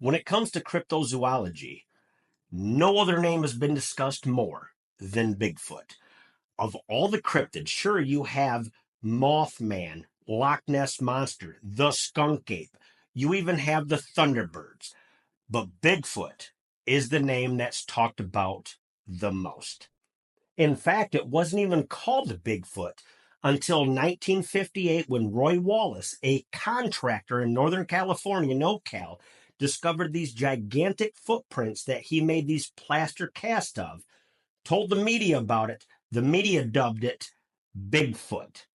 When it comes to cryptozoology, no other name has been discussed more than Bigfoot. Of all the cryptids, sure, you have Mothman, Loch Ness Monster, the skunk ape. You even have the Thunderbirds. But Bigfoot is the name that's talked about the most. In fact, it wasn't even called Bigfoot until 1958 when Roy Wallace, a contractor in Northern California, NoCal, discovered these gigantic footprints that he made these plaster casts of, told the media about it. The media dubbed it Bigfoot,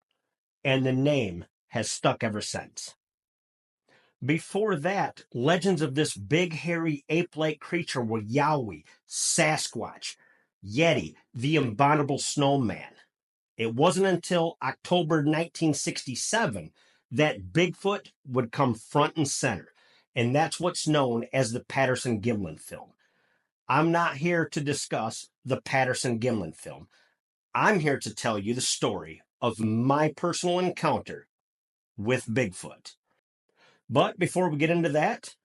and the name has stuck ever since. Before that, legends of this big, hairy, ape-like creature were Yowie, Sasquatch, Yeti, the abominable snowman. It wasn't until October 1967 that Bigfoot would come front and center, and that's what's known as the Patterson-Gimlin film. I'm not here to discuss the Patterson-Gimlin film. I'm here to tell you the story of my personal encounter with Bigfoot. But before we get into that,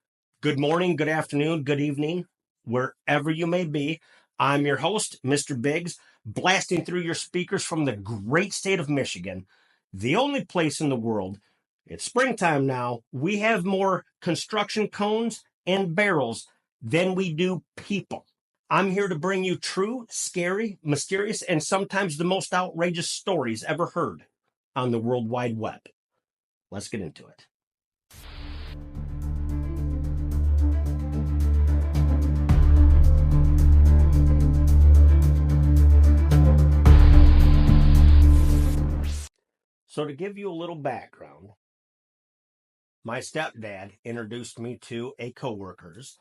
good morning, good afternoon, good evening, wherever you may be. I'm your host, Mr. Biggs, blasting through your speakers from the great state of Michigan, the only place in the world. It's springtime now. We have more construction cones and barrels than we do people. I'm here to bring you true, scary, mysterious, and sometimes the most outrageous stories ever heard on the World Wide Web. Let's get into it. So to give you a little background, my stepdad introduced me to a coworker's,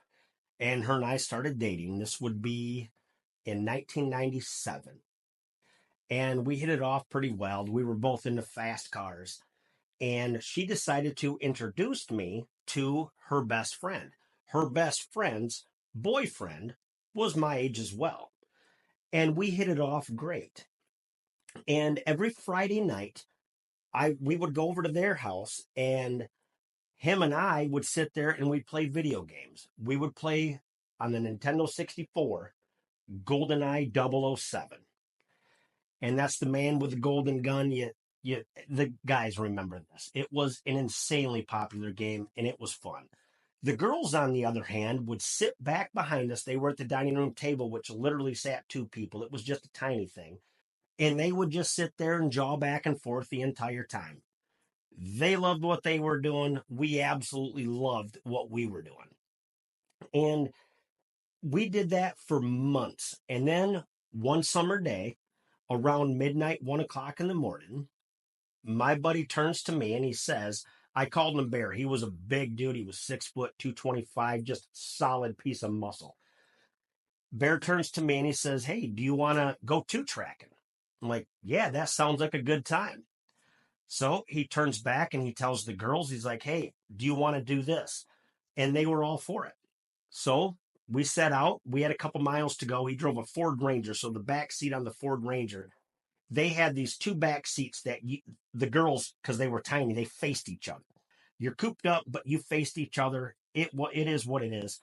and her and I started dating. This would be in 1997. And we hit it off pretty well. We were both into fast cars. And she decided to introduce me to her best friend. Her best friend's boyfriend was my age as well. And we hit it off great. And every Friday night, we would go over to their house, and him and I would sit there and we'd play video games. We would play on the Nintendo 64, GoldenEye 007. And that's the man with the golden gun. The guys remember this. It was an insanely popular game, and it was fun. The girls, on the other hand, would sit back behind us. They were at the dining room table, which literally sat two people. It was just a tiny thing. And they would just sit there and jaw back and forth the entire time. They loved what they were doing. We absolutely loved what we were doing. And we did that for months. And then one summer day, around midnight, 1 o'clock in the morning, my buddy turns to me and he says, I called him Bear. He was a big dude. He was 6 foot, 225, just solid piece of muscle. Bear turns to me and he says, hey, do you want to go two-tracking? I'm like, yeah, that sounds like a good time. So he turns back and he tells the girls, he's like, hey, do you want to do this? And they were all for it. So we set out. We had a couple miles to go. He drove a Ford Ranger. So the back seat on the Ford Ranger, they had these two back seats that the girls, because they were tiny, they faced each other. You're cooped up, but you faced each other. It is what it is.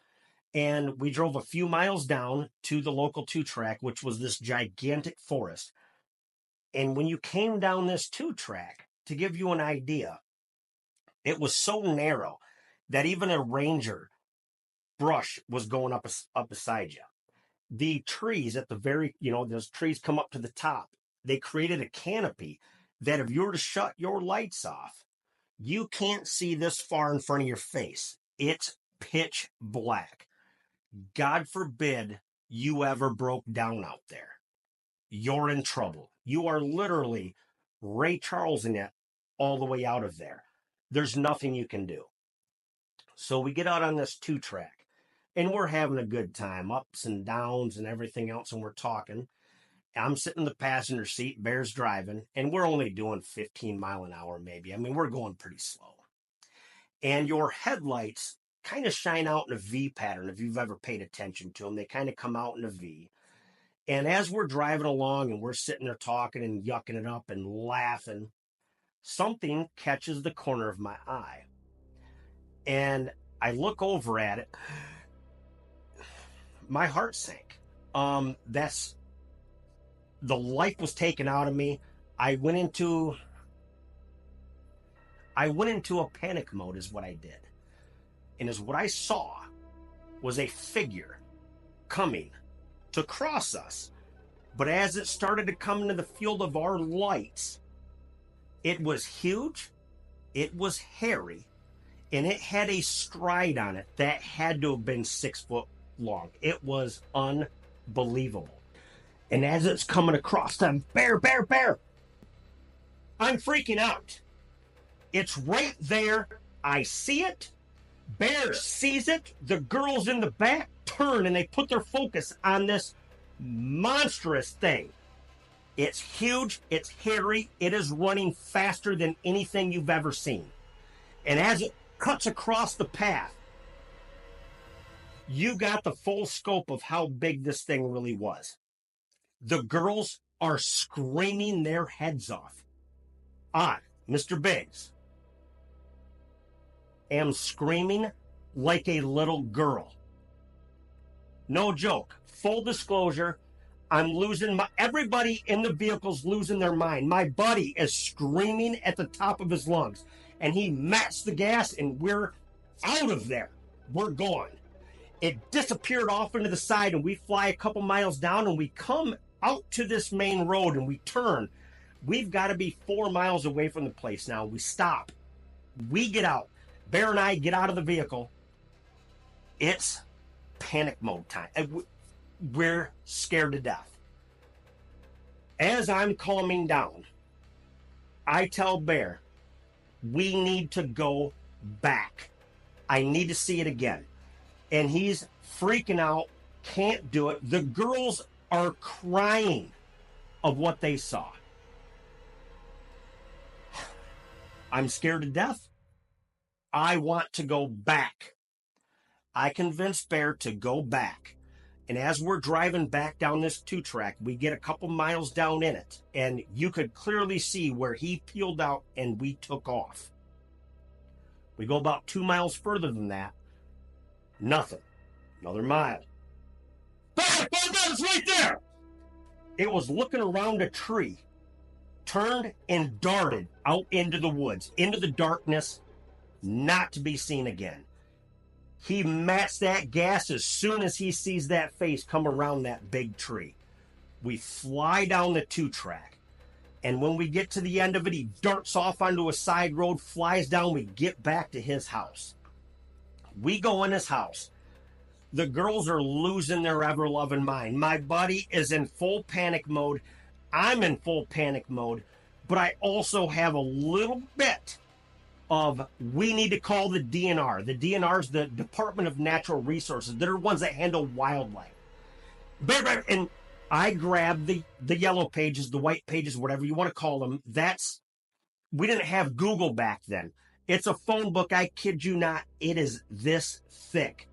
And we drove a few miles down to the local two-track, which was this gigantic forest. And when you came down this two-track, to give you an idea, it was so narrow that even a ranger brush was going up beside you. The trees at the very, those trees come up to the top. They created a canopy that if you were to shut your lights off, you can't see this far in front of your face. It's pitch black. God forbid you ever broke down out there. You're in trouble. You are literally Ray Charlesing it all the way out of there. There's nothing you can do. So we get out on this two-track, and we're having a good time, ups and downs and everything else, and we're talking. I'm sitting in the passenger seat, Bear's driving, and we're only doing 15 mile an hour maybe. I mean, we're going pretty slow. And your headlights kind of shine out in a V pattern if you've ever paid attention to them. They kind of come out in a V. And as we're driving along and we're sitting there talking and yucking it up and laughing, something catches the corner of my eye. And I look over at it. My heart sank. That's the life was taken out of me. I went into a panic mode is what I did. And is what I saw was a figure coming to cross us. But as it started to come into the field of our lights, it was huge, it was hairy, and it had a stride on it that had to have been 6 foot long. It was unbelievable. And as it's coming across them, bear, bear, bear, I'm freaking out. It's right there. I see it. Bear sees it. The girls in the back turn and they put their focus on this monstrous thing. It's huge. It's hairy. It is running faster than anything you've ever seen. And as it cuts across the path, you got the full scope of how big this thing really was. The girls are screaming their heads off. I, MrBiggs, am screaming like a little girl. No joke. Full disclosure, I'm losing everybody in the vehicle's losing their mind. My buddy is screaming at the top of his lungs, and he matched the gas, and we're out of there. We're gone. It disappeared off into the side, and we fly a couple miles down, and we come out to this main road, and we turn. We've got to be 4 miles away from the place now. We stop. We get out. Bear and I get out of the vehicle. It's panic mode time. We're scared to death. As I'm calming down, I tell Bear, we need to go back. I need to see it again. And he's freaking out, can't do it. The girls are crying of what they saw. I'm scared to death. I want to go back. I convinced Bear to go back. And as we're driving back down this 2-track, we get a couple miles down in it. And you could clearly see where he peeled out and we took off. We go about 2 miles further than that. Nothing. Another mile. Bear, it's right there! It was looking around a tree, turned and darted out into the woods, into the darkness, not to be seen again. He matched that gas as soon as he sees that face come around that big tree. We fly down the 2-track. And when we get to the end of it, he darts off onto a side road, flies down. We get back to his house. We go in his house. The girls are losing their ever-loving mind. My buddy is in full panic mode. I'm in full panic mode. But I also have a little bit of we need to call the DNR. The DNR is the Department of Natural Resources. They're the ones that handle wildlife. And I grabbed the yellow pages, the white pages, whatever you want to call them. We didn't have Google back then. It's a phone book, I kid you not. It is this thick.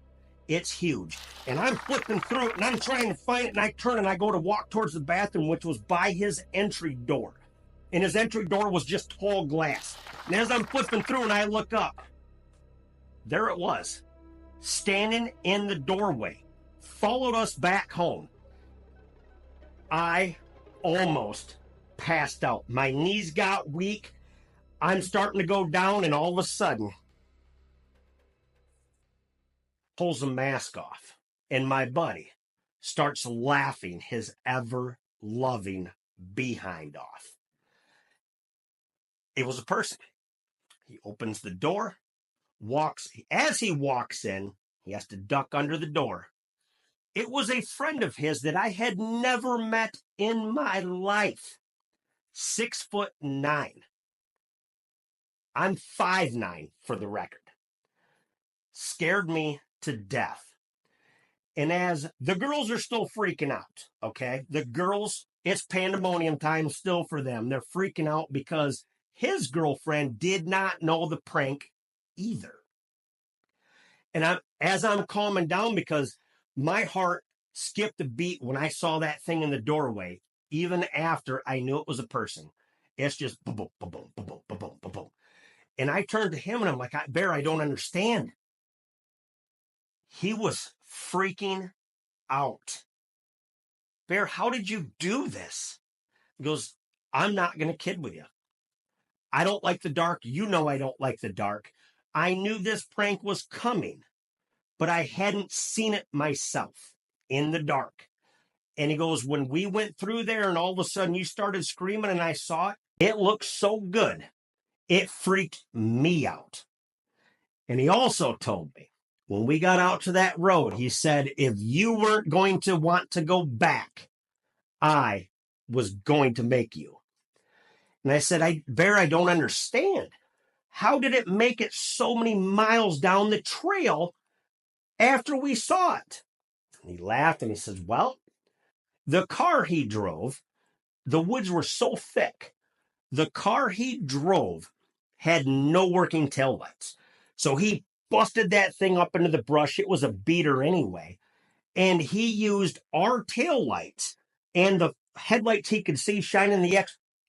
It's huge. And I'm flipping through it, and I'm trying to find it, and I turn, and I go to walk towards the bathroom, which was by his entry door. And his entry door was just tall glass. And as I'm flipping through and I look up, there it was, standing in the doorway, followed us back home. I almost passed out. My knees got weak. I'm starting to go down, and all of a sudden, pulls the mask off. And my buddy starts laughing his ever-loving behind off. It was a person. He opens the door, walks. As he walks in, he has to duck under the door. It was a friend of his that I had never met in my life. 6'9". I'm 5'9" for the record. Scared me to death. And as the girls are still freaking out, okay? The girls, it's pandemonium time still for them. They're freaking out because his girlfriend did not know the prank either. And as I'm calming down, because my heart skipped a beat when I saw that thing in the doorway, even after I knew it was a person. It's just boom, boom, boom, boom, boom, boom, boom, boom, boom. And I turned to him and I'm like, Bear, I don't understand. He was freaking out. Bear, how did you do this? He goes, I'm not going to kid with you. I don't like the dark. You know I don't like the dark. I knew this prank was coming, but I hadn't seen it myself in the dark. And he goes, when we went through there and all of a sudden you started screaming and I saw it, it looked so good. It freaked me out. And he also told me, when we got out to that road, he said, if you weren't going to want to go back, I was going to make you. And I said, Bear, I don't understand. How did it make it so many miles down the trail after we saw it? And he laughed and he says, well, the car he drove, the woods were so thick. The car he drove had no working taillights. So he busted that thing up into the brush. It was a beater anyway. And he used our taillights and the headlights he could see shining the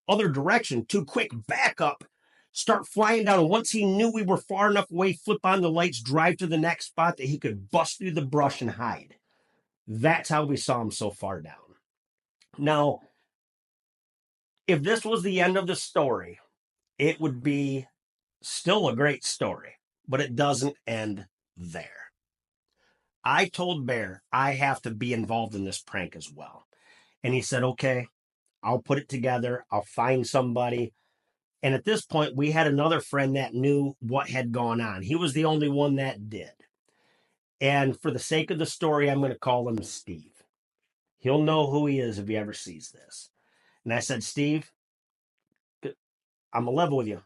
other direction to quick back up, start flying down. And once he knew we were far enough away, flip on the lights, drive to the next spot that he could bust through the brush and hide. That's how we saw him so far down. Now, if this was the end of the story, it would be still a great story, but it doesn't end there. I told Bear I have to be involved in this prank as well. And he said, okay, I'll put it together. I'll find somebody. And at this point, we had another friend that knew what had gone on. He was the only one that did. And for the sake of the story, I'm going to call him Steve. He'll know who he is if he ever sees this. And I said, Steve, I'm going to level with you.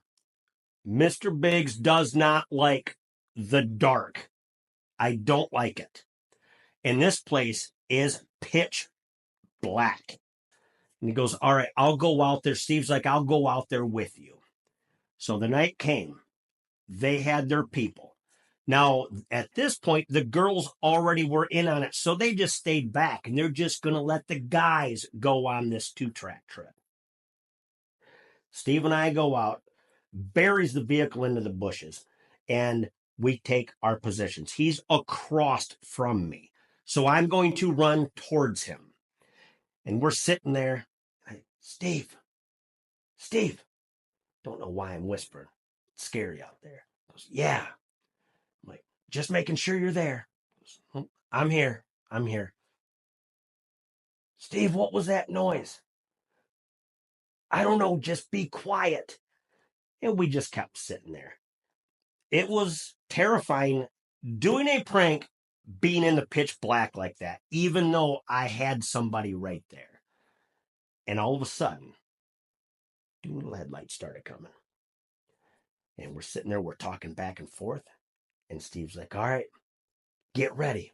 Mr. Biggs does not like the dark. I don't like it. And this place is pitch black. And he goes, all right, I'll go out there. Steve's like, I'll go out there with you. So the night came. They had their people. Now, at this point, the girls already were in on it. So they just stayed back. And they're just going to let the guys go on this 2-track trip. Steve and I go out, buries the vehicle into the bushes, and we take our positions. He's across from me. So I'm going to run towards him. And we're sitting there. Steve, don't know why I'm whispering. It's scary out there. He goes, yeah. I'm like, just making sure you're there. He goes, I'm here. Steve, what was that noise? I don't know. Just be quiet. And we just kept sitting there. It was terrifying doing a prank, being in the pitch black like that, even though I had somebody right there. And all of a sudden, little headlights started coming. And we're sitting there, we're talking back and forth. And Steve's like, all right, get ready.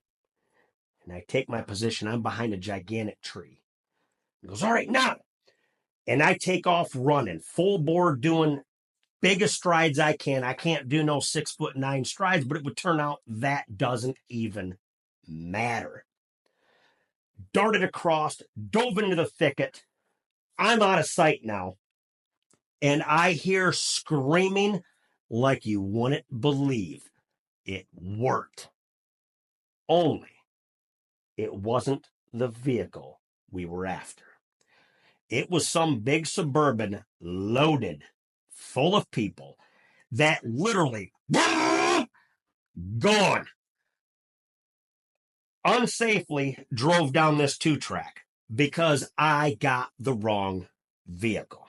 And I take my position. I'm behind a gigantic tree. He goes, all right, now. And I take off running, full bore, doing biggest strides I can. I can't do no 6'9" strides, but it would turn out that doesn't even matter. Darted across, dove into the thicket. I'm out of sight now. And I hear screaming like you wouldn't believe. It worked. Only it wasn't the vehicle we were after. It was some big Suburban loaded, full of people that literally gone. Unsafely drove down this 2-track because I got the wrong vehicle.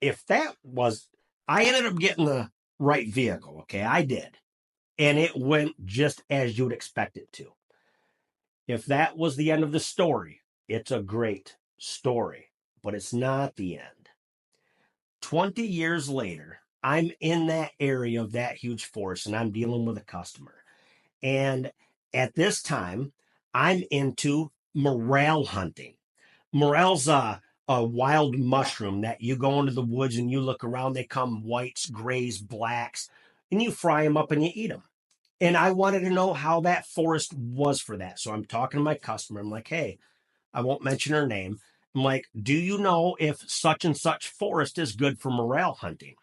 If that was, I ended up getting the right vehicle. Okay, I did. And it went just as you'd expect it to. If that was the end of the story, it's a great story, but it's not the end. 20 years later, I'm in that area of that huge forest and I'm dealing with a customer. And at this time, I'm into morel hunting. Morel's a wild mushroom that you go into the woods and you look around. They come whites, grays, blacks, and you fry them up and you eat them. And I wanted to know how that forest was for that. So I'm talking to my customer. I'm like, hey, I won't mention her name. I'm like, do you know if such and such forest is good for morel hunting?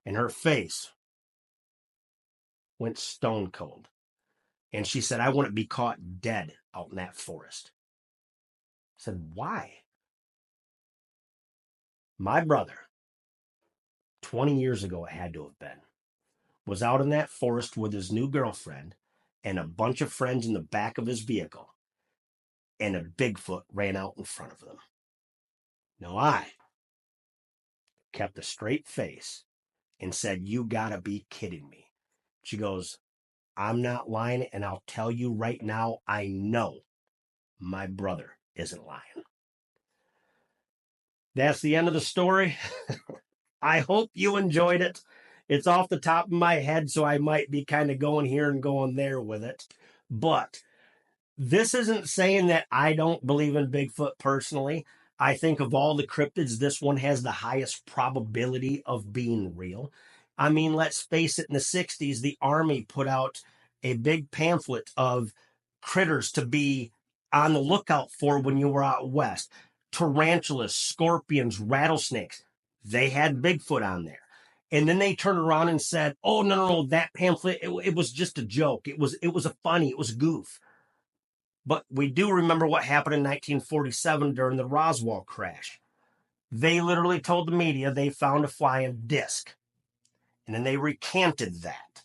And her face went stone cold. And she said, I wouldn't be caught dead out in that forest. I said, why? My brother, 20 years ago, it had to have been, was out in that forest with his new girlfriend and a bunch of friends in the back of his vehicle, and a Bigfoot ran out in front of them. Now I kept a straight face and said, you gotta be kidding me. She goes, I'm not lying, and I'll tell you right now, I know my brother isn't lying. That's the end of the story. I hope you enjoyed it. It's off the top of my head, so I might be kind of going here and going there with it. But this isn't saying that I don't believe in Bigfoot personally. I think of all the cryptids, this one has the highest probability of being real. I mean, let's face it, in the 60s, the Army put out a big pamphlet of critters to be on the lookout for when you were out west. Tarantulas, scorpions, rattlesnakes. They had Bigfoot on there. And then they turned around and said, oh, no, that pamphlet, it was just a joke. It was a funny, it was a goof. But we do remember what happened in 1947 during the Roswell crash. They literally told the media they found a flying disc. And then they recanted that.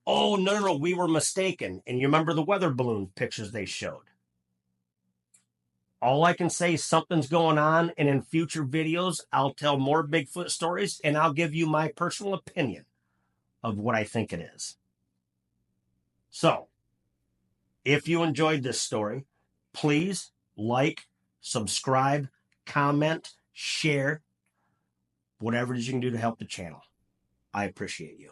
Oh, no, we were mistaken. And you remember the weather balloon pictures they showed. All I can say is something's going on. And in future videos, I'll tell more Bigfoot stories and I'll give you my personal opinion of what I think it is. So, if you enjoyed this story, please like, subscribe, comment, share, whatever it is you can do to help the channel. I appreciate you.